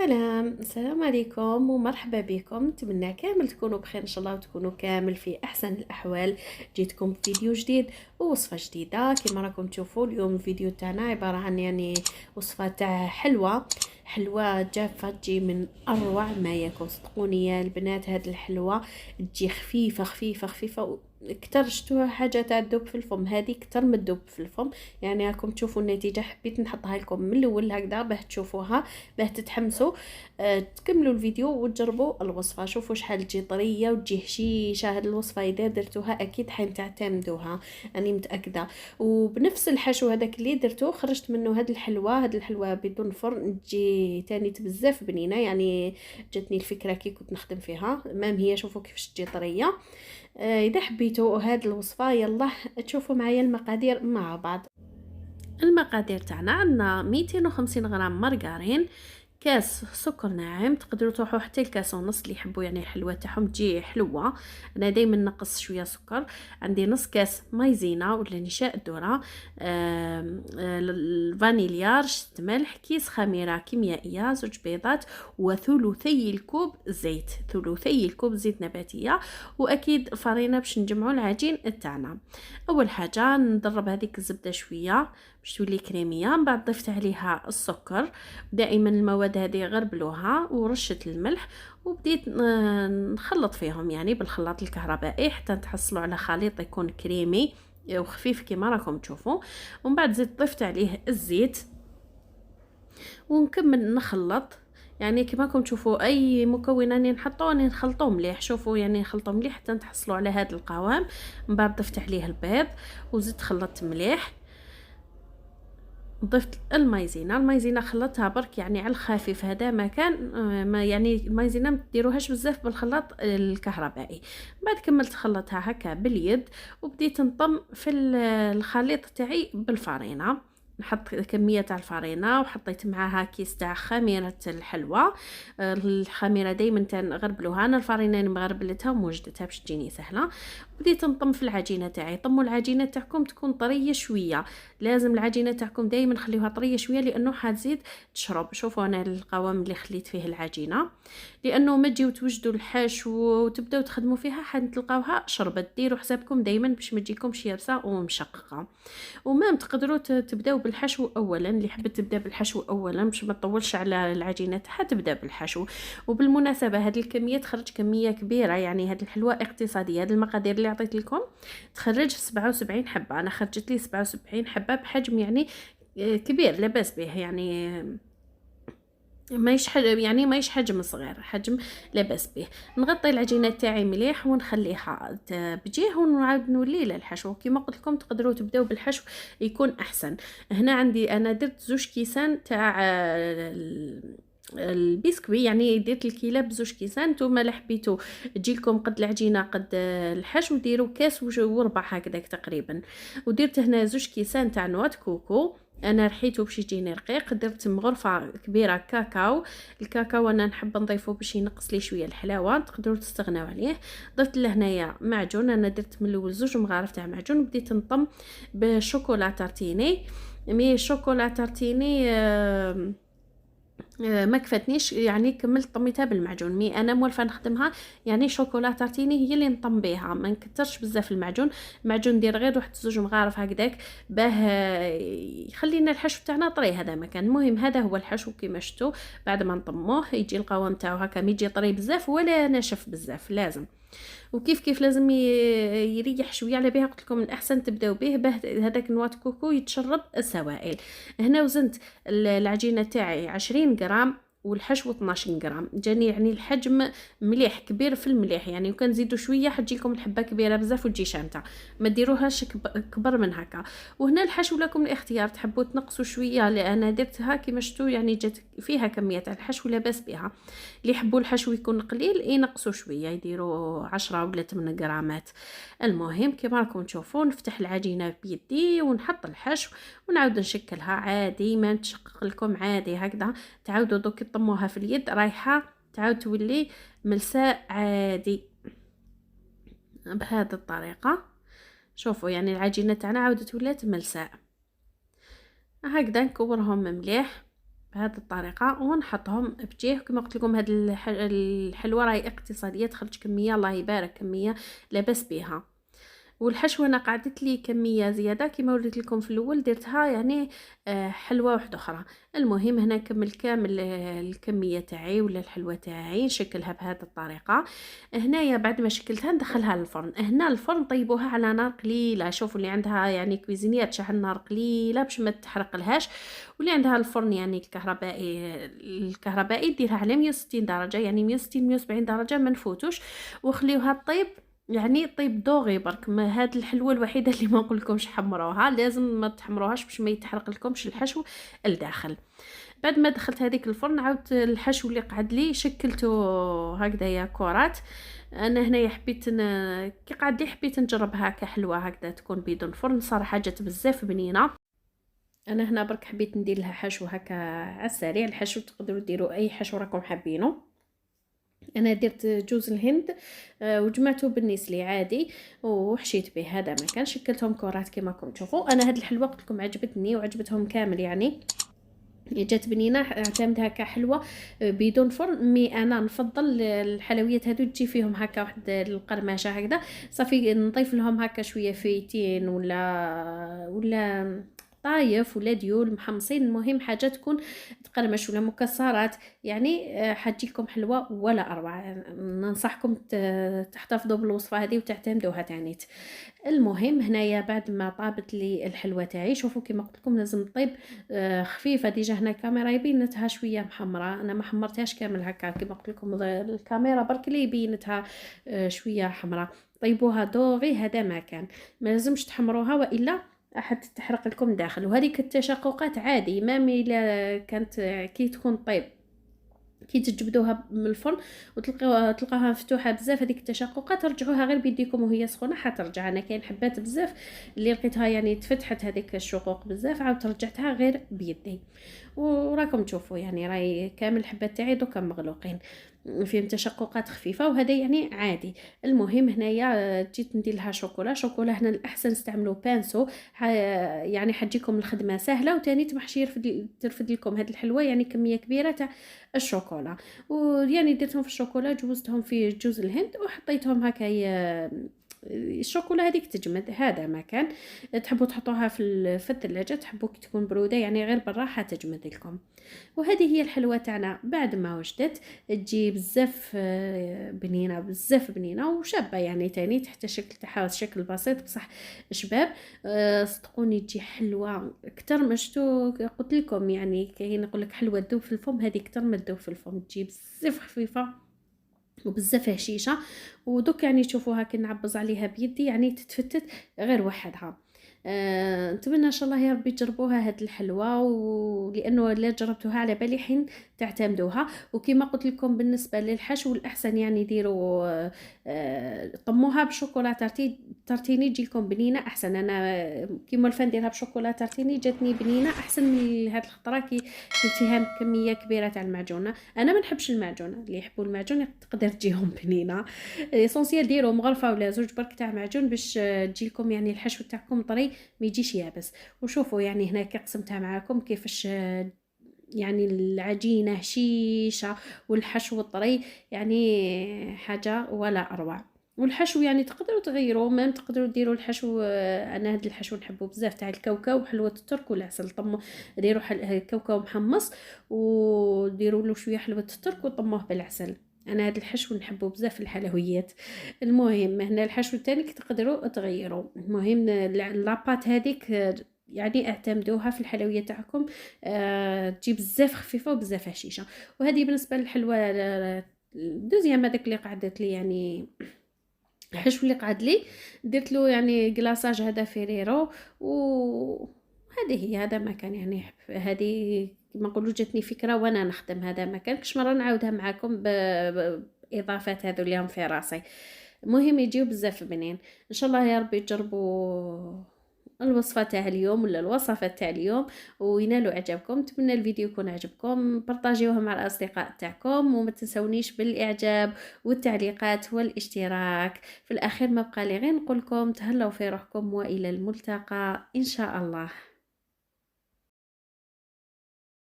السلام عليكم ومرحبا بكم. نتمنى كامل تكونوا بخير ان شاء الله وتكونوا كامل في احسن الاحوال. جيتكم بفيديو جديد ووصفه جديده. كما راكم تشوفوا اليوم الفيديو تاعنا عباره عن وصفه تاع حلوه جافه تجي من اروع ما يكون. صدقوني يا البنات هاد الحلوه تجي خفيفه خفيفه خفيفه كتر شتوها حاجه تاع الذوب في الفم. هذه كتر من الذوب في الفم، يعني راكم تشوفوا النتيجه. حبيت نحطها لكم من الاول هكذا باه تشوفوها، باه تتحمسوا. تكملوا الفيديو وتجربوا الوصفه. شوفوا شحال تجي طريه وتجي هشيشه. هذه الوصفه اذا درتوها اكيد حتعتمدوها، اني متاكده. وبنفس الحشو هذاك اللي درتو خرجت منه هذه الحلوه بدون فرن تجي تاني بزاف بنينه. يعني جاتني الفكره كي كنت نخدم فيها مام هي. شوفوا كيفاش تجي طريه. اذا حبيتوا هذه الوصفه يلا تشوفوا معايا المقادير مع بعض. المقادير تاعنا عندنا 250 غرام مارغرين، كاس سكر ناعم، تقدروا تروحوا حتى الكاس ونص اللي يحبوا يعني الحلوه تاعهم تجي حلوه. انا دائما نقص شويه سكر. عندي نص كاس مايزينا ولا نشاء الذره، الفانيليا، رشه ملح، كيس خميره كيميائيه، زوج بيضات، وثلثي الكوب زيت، ثلثي الكوب زيت نباتيه، واكيد الفرينه باش نجمعوا العجين تاعنا. اول حاجه نضرب هذيك الزبده شويه باش تولي كريميه، من بعد ضفت عليها السكر. دائما المواد هذه غربلوها ورشه الملح، وبديت نخلط فيهم يعني بالخلاط الكهربائي حتى تحصلوا على خليط يكون كريمي وخفيف كما راكم تشوفوا. ومن بعد ضفت عليه الزيت ونكمل نخلط. يعني كما راكم تشوفوا اي مكون راني نحطو راني نخلطوه مليح. شوفوا يعني نخلطوه مليح حتى تحصلوا على هذا القوام. من بعد ضفت عليه البيض وزدت خلطت مليح. ضفت المايزينا خلطتها برك يعني على الخفيف. هذا مكان ما يعني المايزينا ما تديروهاش بزاف بالخلاط الكهربائي. بعد كملت خلطها هكا باليد وبديت نطم في الخليط تاعي بالفرينه. نحط كميه تاع الفرينه وحطيت معاها كيس تاع خميره الحلوى. الخميره دائما تنغربلوها. انا الفرينه مغربلتها وموجدتها باش تجيني سهله. بديت نطم في العجينه تاعي. طموا العجينه تاعكم تكون طريه شويه، لازم العجينه تاعكم دائما خليوها طريه شويه لانه حتزيد تشرب. شوفوا انا القوام اللي خليت فيه العجينه، لانه ما تجيو توجدوا الحشو وتبداو تخدموا فيها حتلقاوها شربت. ديروا حسابكم دائما باش ما تجيكمش يابسه ومشققه. وما تقدروا تبداو بالحشو اولا. اللي حبت تبدا بالحشو اولا باش ما تطولش على العجينه تاعها تبدا بالحشو. وبالمناسبه هذه الكميه تخرج كميه كبيره، يعني هذه الحلوه اقتصاديه. هذه المقادير اللي عطيت لكم تخرج 77 حبه. انا خرجت لي 77 حبه بحجم يعني كبير لاباس به. يعني مايش حجم، يعني مايش حجم صغير، حجم لاباس به. نغطي العجينه تاعي مليح ونخليها بجيه ونعاود نولي للحشو. كما قلت لكم تقدروا تبداو بالحشو يكون احسن. هنا عندي انا درت زوج كيسان تاع البسكوي، يعني درت الكيله بزوج كيسان. نتوما لا حبيتو تجيلكم قد العجينه قد الحشو ديروا كاس وربع هكذاك تقريبا. ودرت هنا زوج كيسان تاع نوات كوكو. انا رحيته باش يجيني رقيق. درت مغرفه كبيره كاكاو. الكاكاو انا نحب نضيفه باش ينقص لي شويه الحلاوه، تقدروا تستغناو عليه. ضفت له هنايا معجون. انا درت من الاول زوج مغارف تاع معجون وبديت نطم بشوكولا تارتيني. مي شوكولا تارتيني ما كفتنيش، يعني كملت طميتها بالمعجون. مي انا مولفه نخدمها يعني شوكولا تارتيني هي اللي نطم بها، ما نكترش بزاف المعجون. المعجون ندير غير واحد زوج مغارف هكذاك باه يخلينا الحشو تاعنا طري. هذا مكان المهم. هذا هو الحشو كيما شفتوا. بعد ما نطموه يجي القوام تاعو هكا، ما يجي طري بزاف ولا ناشف بزاف. لازم وكيف لازم يريح شويه. على بها قلت لكم من الاحسن تبداو به هذاك نوات كوكو يتشرب السوائل. هنا وزنت العجينه تاعي 20 غرام والحشو 12 غرام. جاني يعني الحجم مليح كبير في المليح. يعني وكان زيدوا شويه حتجيكم الحبه كبيره بزاف وتجي شامته، ما ديروهاش كبر من هكا. وهنا الحشو لكم الاختيار، تحبوا تنقصوا شويه لان درتها كيما شفتوا يعني جات فيها كميه تاع الحشو لاباس بها. اللي يحبوا الحشو يكون قليل ينقصوا شويه يديروا 10 ولا 8 غرامات. المهم كما راكم تشوفوا نفتح العجينه بيدي ونحط الحشو ونعاود نشكلها عادي ما نتشقق لكم عادي هكذا. تعاودوا دوك تطموها في اليد رايحه تعاود تولي ملساء عادي بهذه الطريقه. شوفوا يعني العجينه تاعنا عاودت ولات ملساء هكذا. نكورهم مليح بهذه الطريقه ونحطهم بجيه. كما قلت لكم هاد الحلوه راهي اقتصاديه، تخرج كميه الله يبارك، كميه لاباس بها. والحشوه انا قعدت لي كميه زياده كما وريت لكم في الاول، درتها يعني حلوه واحده اخرى. المهم هنا نكمل كامل الكميه تاعي ولا الحلوه تاعي، نشكلها بهذه الطريقه. هنايا بعد ما شكلتها ندخلها للفرن. هنا الفرن طيبوها على نار قليله، شوفوا اللي عندها يعني كويزينيه تشعل نار قليله باش ما تحرق لهاش، واللي عندها الفرن يعني الكهربائي ديرها على 160 درجه، يعني 160 170 درجه ما نفوتوش، وخليوها طيب يعني طيب دوغي برك. ما هاد الحلوه الوحيده اللي ما نقول لكمش حمروها، لازم ما تحمروهاش باش ما يتحرق لكمش الحشو الداخل. بعد ما دخلت هذيك الفرن عاودت الحشو اللي قعد لي شكلته هكذايا كرات. انا هنايا حبيت كي قعد لي حبيت نجربها كحلوه هكذا تكون بدون فرن، صراحه جات بزاف بنينه. انا هنا برك حبيت ندير لها حشو هكا على السريع. الحشو تقدروا ديروا اي حشو راكم حابينه. انا درت جوز الهند وجمعته بالنسلي عادي وحشيت به، هذا ما كان شكلتهم كرات كما راكم تشوفوا. انا هاد الحلوه قلت لكم عجبتني وعجبتهم كامل، يعني جات بنينه، اعتمدها كحلوه بدون فرن. مي انا نفضل الحلويات هادو تجي فيهم هكا واحد القرمشه هكذا، صافي نضيف لهم هكا شويه فيتين ولا طايف ولا ديول محمصين، المهم حاجه تكون تقرمش ولا مكسرات، يعني حتجيكم حلوه ولا اروع. ننصحكم تحتفظوا بالوصفه هذه وتعتمدوها تانيت. المهم هنايا بعد ما طابت لي الحلوه تاعي، شوفوا كما قلت لكم لازم طيب خفيفه. ديجا هنا الكاميرا يبينتها شويه محمره، انا ما حمرتهاش كامل هكا كما قلت لكم، الكاميرا برك اللي يبينتها شويه حمراء. طيبوها دوغي، هذا ما كان، ما لازمش تحمروها والا احد تحرق لكم داخل. وهذيك التشققات عادي، ما الا كانت كي تكون طيب كي تجبدوها من الفرن تلقاوها مفتوحه بزاف، هذيك التشققات رجعوها غير بيديكم وهي سخونه حترجع. انا كاين حبات بزاف اللي لقيتها يعني تفتحت هذيك الشقوق بزاف، عاودت رجعتها غير بيدي. وراكم تشوفوا يعني راي كامل الحبات تاعي دوكا مغلوقين فيهم تشققات خفيفه، وهذا يعني عادي. المهم هنايا جيت ندير لها شوكولا هنا الاحسن نستعملوا بانسو، يعني حتجيكم الخدمه سهله، وتاني تمحش ترفد لكم هذه الحلوه يعني كميه كبيره تاع الشوكولا. ويعني درتهم في الشوكولا، جوزتهم في جوز الهند وحطيتهم هكايا. الشوكولا هذيك تجمد، هذا ما كان. تحبوا تحطوها في الثلاجه، تحبوا كي تكون بروده يعني غير بالراحه تجمد لكم. وهذه هي الحلوه تاعنا بعد ما وجدت، تجي بزاف بنينه، بزاف بنينه وشابه يعني تاني تحت الشكل تاعها شكل بسيط بصح شباب. صدقوني تجي حلوه اكثر ما شفتو. قلت لكم يعني كاين نقول لك حلوه تذوب في الفم، هذه اكثر ما تذوب في الفم، تجي بزاف خفيفه وبزاف هشيشه. ودوك يعني تشوفوها كي نعبز عليها بيدي يعني تتفتت غير وحدها. نتمنى ان شاء الله يا ربي تجربوها هاد الحلوه، ولانه لا جربتوها على بالي حين تعتمدوها. وكما قلت لكم بالنسبه للحشو الاحسن يعني ديروا طموها بشوكولا تارتيني تجيكم بنينه احسن. انا كيما الفا نديرها بشوكولا تارتيني جاتني بنينه احسن من هاد الخطره كي درتيها كميه كبيره تاع المعجونه. انا ما نحبش المعجونه، اللي يحبوا المعجون تقدر تجيهم بنينه. اسونسيال ديروا مغرفه ولا زوج برك تاع معجون باش تجيلكم يعني الحشو تاعكم طري ما يجيش يابس. وشوفوا يعني هنا كي قسمتها معاكم كيفاش يعني العجينه هشيشه والحشو الطري، يعني حاجه ولا اروع. والحشو يعني تقدروا تغيروا، ما تقدروا ديروا الحشو. انا هذا الحشو نحبه بزاف تاع الكاوكاو حلوه الترك والعسل. طموا ديروا كاوكاو محمص وديروا له شويه حلوه الترك وطموه بالعسل. انا هذا الحشو نحبه بزاف في الحلويات. المهم هنا الحشو الثاني تقدروا تغيروا. المهم لاباط هذيك يعني اعتمدوها في الحلويات تاعكم، تجي بزاف خفيفه وبزاف هشيشه. وهذه بالنسبه للحلوه دوزيام هذاك اللي قعدت لي يعني الحشو اللي قعد لي درت له يعني كلاصاج هذا فيريرو. وهذه هي هذا ما كان يعني هذه كما نقولوا جاتني فكره وانا نخدم، هذا ما كان كش مره نعاودها معكم باضافات هذو اللي هم في راسي. المهم يجيو بزاف بنين. ان شاء الله يا ربي تجربوا الوصفه تاع اليوم ولا الوصفات تاع اليوم وينالوا اعجابكم. نتمنى الفيديو يكون عجبكم، بارطاجيوه مع الاصدقاء تاعكم وما تنسونيش بالاعجاب والتعليقات والاشتراك. في الاخير ما بقى لي غير نقول لكم تهلاو في روحكم والى الملتقى ان شاء الله.